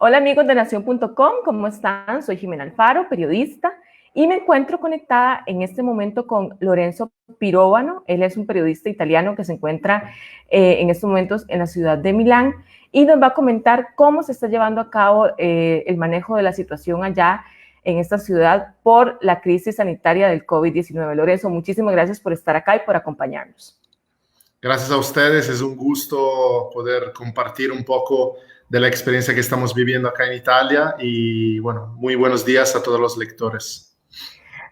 Hola amigos de Nación.com, ¿cómo están? Soy Jimena Alfaro, periodista, y me encuentro conectada en este momento con Lorenzo Pirovano. Él es un periodista italiano que se encuentra en estos momentos en la ciudad de Milán y nos va a comentar cómo se está llevando a cabo el manejo de la situación allá en esta ciudad por la crisis sanitaria del COVID-19. Lorenzo, muchísimas gracias por estar acá y por acompañarnos. Gracias a ustedes, es un gusto poder compartir un poco de la experiencia que estamos viviendo acá en Italia y bueno, muy buenos días a todos los lectores.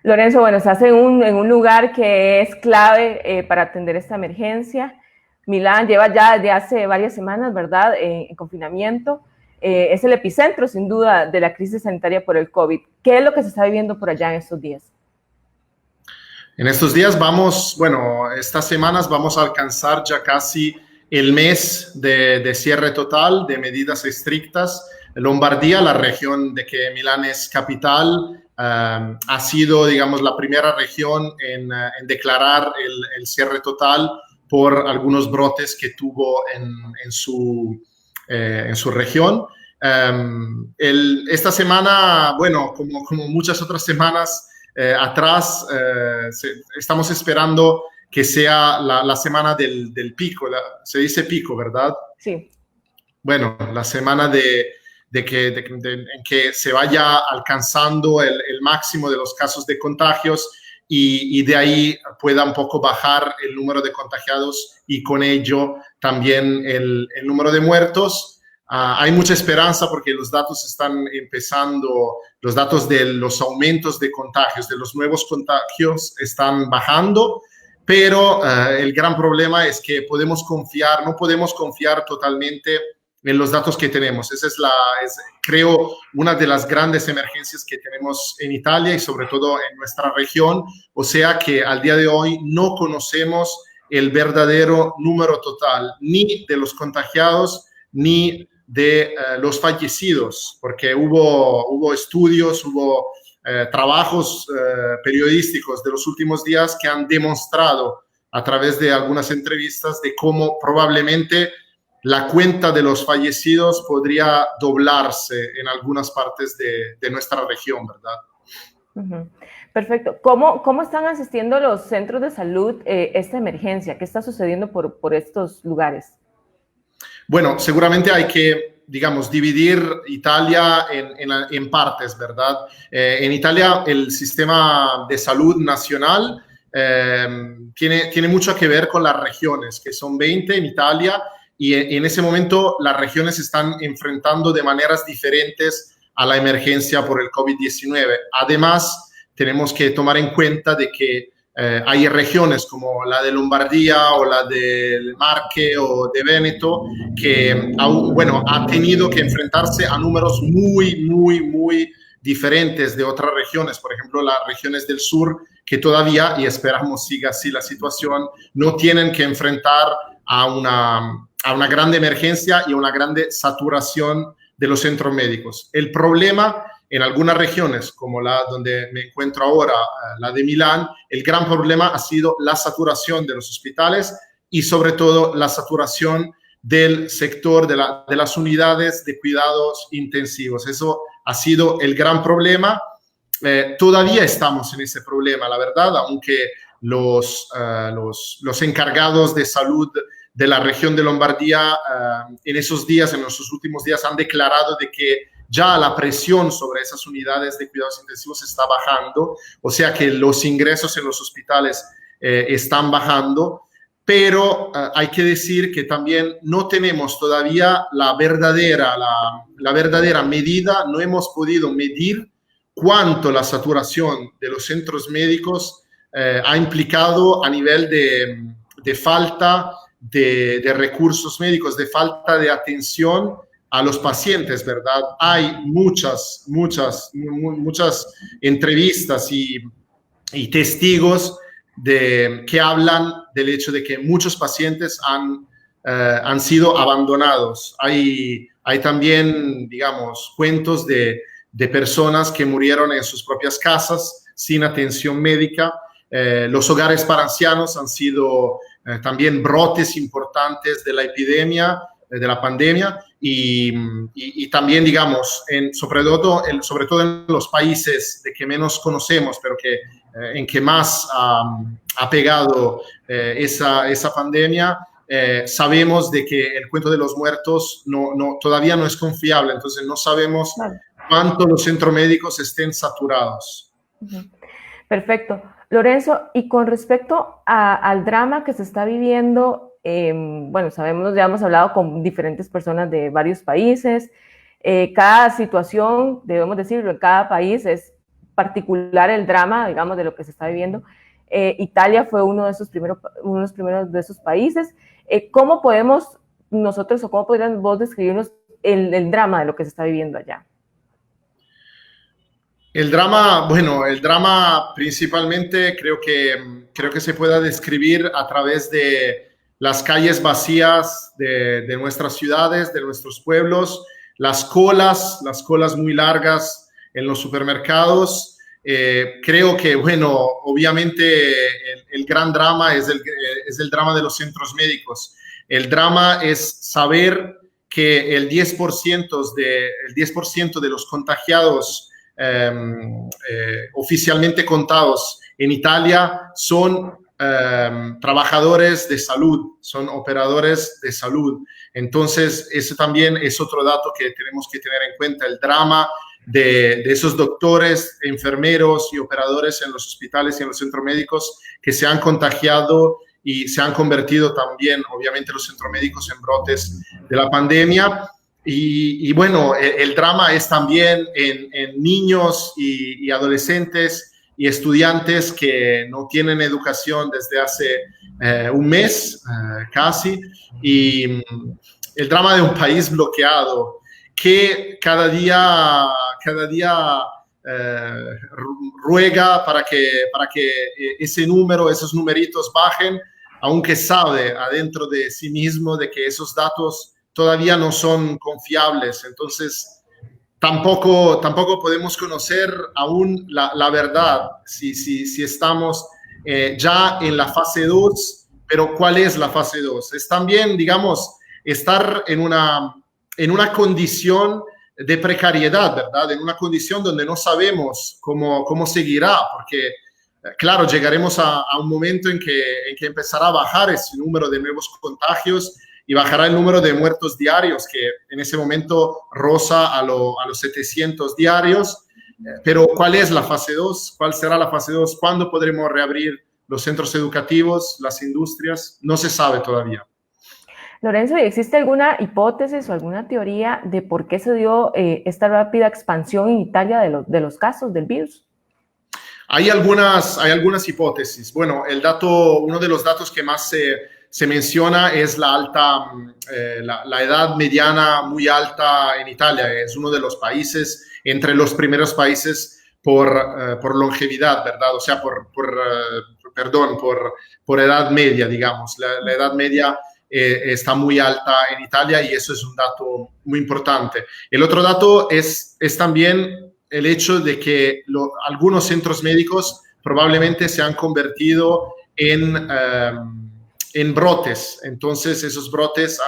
Lorenzo, bueno, estás en un lugar que es clave para atender esta emergencia. Milán lleva ya desde hace varias semanas, ¿verdad?, en confinamiento. Es el epicentro, sin duda, de la crisis sanitaria por el COVID. ¿Qué es lo que se está viviendo por allá en estos días? En estos días estas semanas vamos a alcanzar ya casi el mes de cierre total, de medidas estrictas. Lombardía, la región de que Milán es capital, ha sido, digamos, la primera región en declarar el cierre total por algunos brotes que tuvo en su región. Esta semana, bueno, como muchas otras semanas, atrás, estamos esperando que sea la semana del pico, se dice pico, ¿verdad? Sí. Bueno, la semana en que se vaya alcanzando el máximo de los casos de contagios y de ahí pueda un poco bajar el número de contagiados y con ello también el número de muertos. Hay mucha esperanza porque los datos están empezando, los datos de los aumentos de contagios, de los nuevos contagios están bajando, pero el gran problema es que no podemos confiar totalmente en los datos que tenemos. Esa creo, una de las grandes emergencias que tenemos en Italia y sobre todo en nuestra región. O sea que al día de hoy no conocemos el verdadero número total, ni de los contagiados, ni de los fallecidos, porque hubo estudios, hubo trabajos periodísticos de los últimos días que han demostrado a través de algunas entrevistas de cómo probablemente la cuenta de los fallecidos podría doblarse en algunas partes de nuestra región, ¿verdad? Perfecto. ¿Cómo están asistiendo los centros de salud esta emergencia? ¿Qué está sucediendo por estos lugares? Bueno, seguramente hay que, digamos, dividir Italia en partes, ¿verdad? En Italia el sistema de salud nacional tiene mucho que ver con las regiones, que son 20 en Italia, y en ese momento las regiones están enfrentando de maneras diferentes a la emergencia por el COVID-19. Además, tenemos que tomar en cuenta de que hay regiones como la de Lombardía o la del Marche o de Véneto que ha tenido que enfrentarse a números muy diferentes de otras regiones. Por ejemplo, las regiones del sur que todavía, y esperamos siga así la situación, no tienen que enfrentar a una grande emergencia y a una grande saturación de los centros médicos. El problema en algunas regiones, como la donde me encuentro ahora, la de Milán, el gran problema ha sido la saturación de los hospitales y sobre todo la saturación del sector de las unidades de cuidados intensivos. Eso ha sido el gran problema. Todavía estamos en ese problema, la verdad, aunque los encargados de salud de la región de Lombardía en esos últimos días han declarado de que ya la presión sobre esas unidades de cuidados intensivos está bajando, o sea que los ingresos en los hospitales están bajando, pero hay que decir que también no tenemos todavía la verdadera medida, no hemos podido medir cuánto la saturación de los centros médicos ha implicado a nivel de falta de recursos médicos, de falta de atención a los pacientes, ¿verdad? Hay muchas entrevistas y testigos que hablan del hecho de que muchos pacientes han sido abandonados. Hay también, digamos, cuentos de personas que murieron en sus propias casas sin atención médica. Los hogares para ancianos han sido también brotes importantes de la epidemia, de la pandemia, y también, digamos, sobre todo en los países de que menos conocemos, pero en que más ha pegado esa pandemia, sabemos de que el cuento de los muertos todavía no es confiable, entonces no sabemos cuánto los centros médicos estén saturados. Perfecto. Lorenzo, y con respecto al drama que se está viviendo, bueno, sabemos, ya hemos hablado con diferentes personas de varios países, cada situación, debemos decirlo, en cada país es particular el drama, digamos, de lo que se está viviendo. Italia fue uno de los primeros de esos países. ¿Cómo podemos nosotros, o cómo podrías vos describirnos el drama de lo que se está viviendo allá? El drama principalmente creo que se pueda describir a través de las calles vacías de nuestras ciudades, de nuestros pueblos, las colas muy largas en los supermercados. Creo que, bueno, obviamente el gran drama es el drama de los centros médicos. El drama es saber que el 10% de los contagiados oficialmente contados en Italia son trabajadores de salud, son operadores de salud. Entonces, eso también es otro dato que tenemos que tener en cuenta, el drama de esos doctores, enfermeros y operadores en los hospitales y en los centros médicos que se han contagiado y se han convertido también, obviamente, los centros médicos en brotes de la pandemia. Y bueno, el drama es también en niños y adolescentes y estudiantes que no tienen educación desde hace un mes casi, y el drama de un país bloqueado que cada día ruega para que ese número, esos numeritos bajen, aunque sabe adentro de sí mismo de que esos datos todavía no son confiables. Entonces, tampoco podemos conocer aún la verdad, si estamos ya en la fase 2, pero ¿cuál es la fase 2? Es también, digamos, estar en una condición de precariedad, ¿verdad? En una condición donde no sabemos cómo seguirá, porque claro, llegaremos a un momento en que empezará a bajar ese número de nuevos contagios y bajará el número de muertos diarios, que en ese momento roza a los 700 diarios. Pero ¿cuál es la fase 2? ¿Cuál será la fase 2? ¿Cuándo podremos reabrir los centros educativos, las industrias? No se sabe todavía. Lorenzo, ¿existe alguna hipótesis o alguna teoría de por qué se dio esta rápida expansión en Italia de los casos del virus? Hay algunas hipótesis. Bueno, uno de los datos que más se menciona es la edad mediana muy alta en Italia. Es uno de los países, entre los primeros países por longevidad, ¿verdad? O sea, por edad media, digamos. La edad media está muy alta en Italia, y eso es un dato muy importante. El otro dato es también el hecho de que algunos centros médicos probablemente se han convertido en brotes. Entonces, esos brotes,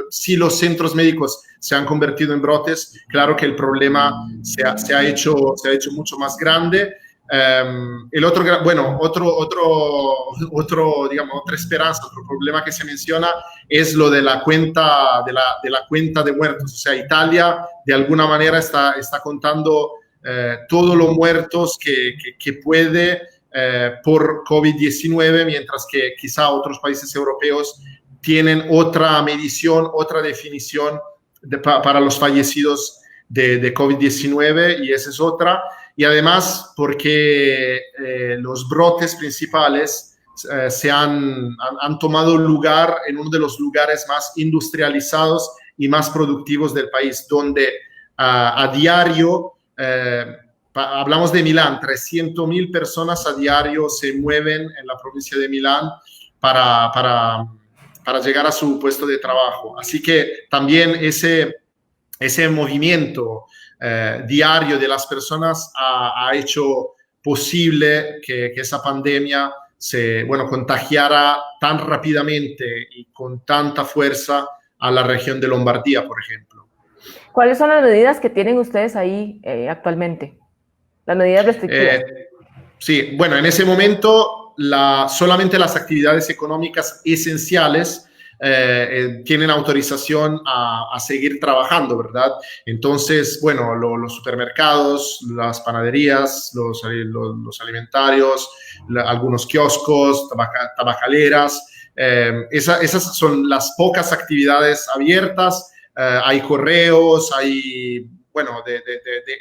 si los centros médicos se han convertido en brotes, claro que el problema se ha hecho mucho más grande. Otra esperanza, otro problema que se menciona es lo de la cuenta de muertos. O sea, Italia de alguna manera está contando todos los muertos que puede por COVID-19, mientras que quizá otros países europeos tienen otra medición, otra definición para los fallecidos de COVID-19, y esa es otra. Y además porque los brotes principales han tomado lugar en uno de los lugares más industrializados y más productivos del país, donde a diario, hablamos de Milán, 300.000 personas a diario se mueven en la provincia de Milán para llegar a su puesto de trabajo. Así que también ese movimiento diario de las personas ha hecho posible que esa pandemia se contagiara tan rápidamente y con tanta fuerza a la región de Lombardía, por ejemplo. ¿Cuáles son las medidas que tienen ustedes ahí actualmente? Las medidas restrictivas. Sí, bueno, en ese momento solamente las actividades económicas esenciales tienen autorización a seguir trabajando, ¿verdad? Entonces, bueno, los supermercados, las panaderías, los alimentarios, algunos kioscos, tabacaleras, esas son las pocas actividades abiertas. Hay correos, hay, bueno, de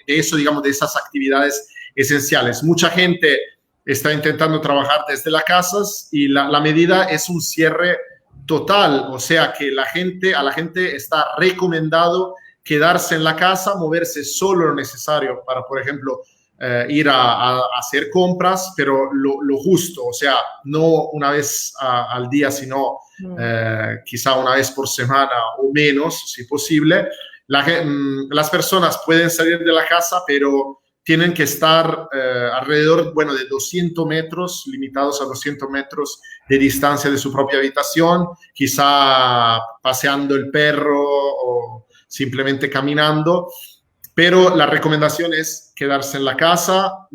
eso, digamos, de esas actividades esenciales. Mucha gente está intentando trabajar desde las casas y la medida es un cierre total, o sea que a la gente está recomendado quedarse en la casa, moverse solo lo necesario para, por ejemplo, ir a hacer compras, pero lo justo, o sea, no una vez al día, sino quizá una vez por semana o menos, si posible. Las personas pueden salir de la casa, pero tienen que estar alrededor, bueno, de 200 metros, limitados a 200 metros de distancia de su propia habitación, quizá paseando el perro o simplemente caminando, pero la recomendación es quedarse en la casa.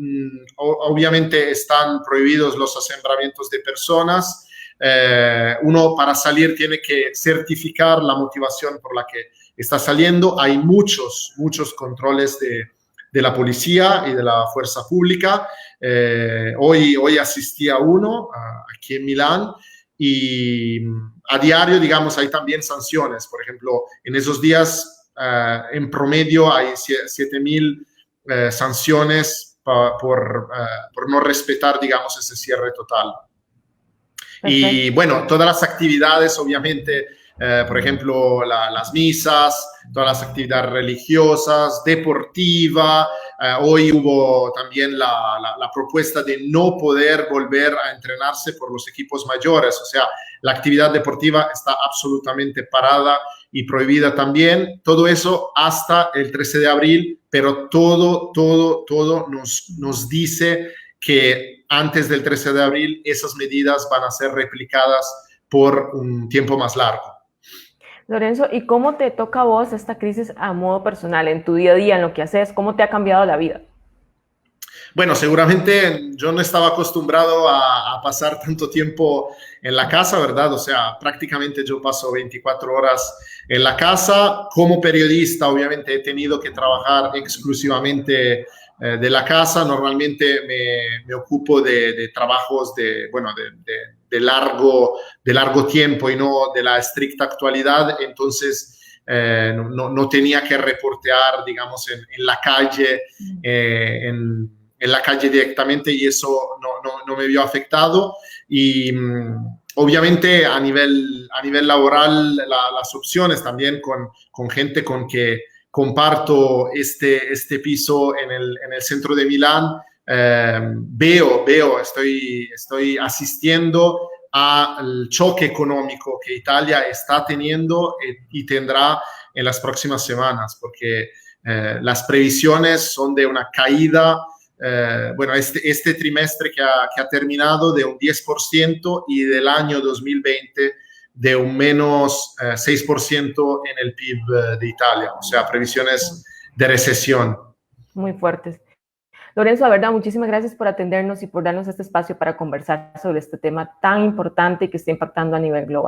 Obviamente están prohibidos los aseguramientos de personas. Uno para salir tiene que certificar la motivación por la que está saliendo. Hay muchos controles de la policía y de la fuerza pública. Hoy asistí a uno aquí en Milán y a diario, digamos, hay también sanciones. Por ejemplo, en esos días, en promedio, hay 7.000 sanciones por no respetar, digamos, ese cierre total. Perfecto. Y bueno, todas las actividades, obviamente, por ejemplo, las misas, todas las actividades religiosas, deportiva. Hoy hubo también la propuesta de no poder volver a entrenarse por los equipos mayores. O sea, la actividad deportiva está absolutamente parada y prohibida también. Todo eso hasta el 13 de abril, pero todo nos dice que antes del 13 de abril esas medidas van a ser replicadas por un tiempo más largo. Lorenzo, ¿y cómo te toca a vos esta crisis a modo personal, en tu día a día, en lo que haces? ¿Cómo te ha cambiado la vida? Bueno, seguramente yo no estaba acostumbrado a pasar tanto tiempo en la casa, ¿verdad? O sea, prácticamente yo paso 24 horas en la casa. Como periodista, obviamente, he tenido que trabajar exclusivamente de la casa. Normalmente me ocupo de trabajos de largo tiempo y no de la estricta actualidad. Entonces, no tenía que reportear, digamos, en la calle, en la calle directamente, y eso no me vio afectado. Y obviamente a nivel laboral, las opciones también con gente con que comparto este piso en el centro de Milán, estoy asistiendo al choque económico que Italia está teniendo y tendrá en las próximas semanas, porque las previsiones son de una caída. Bueno, este trimestre que ha terminado, de un 10%, y del año 2020 de un menos 6% en el PIB de Italia. O sea, previsiones de recesión. Muy fuertes. Lorenzo, la verdad, muchísimas gracias por atendernos y por darnos este espacio para conversar sobre este tema tan importante que está impactando a nivel global.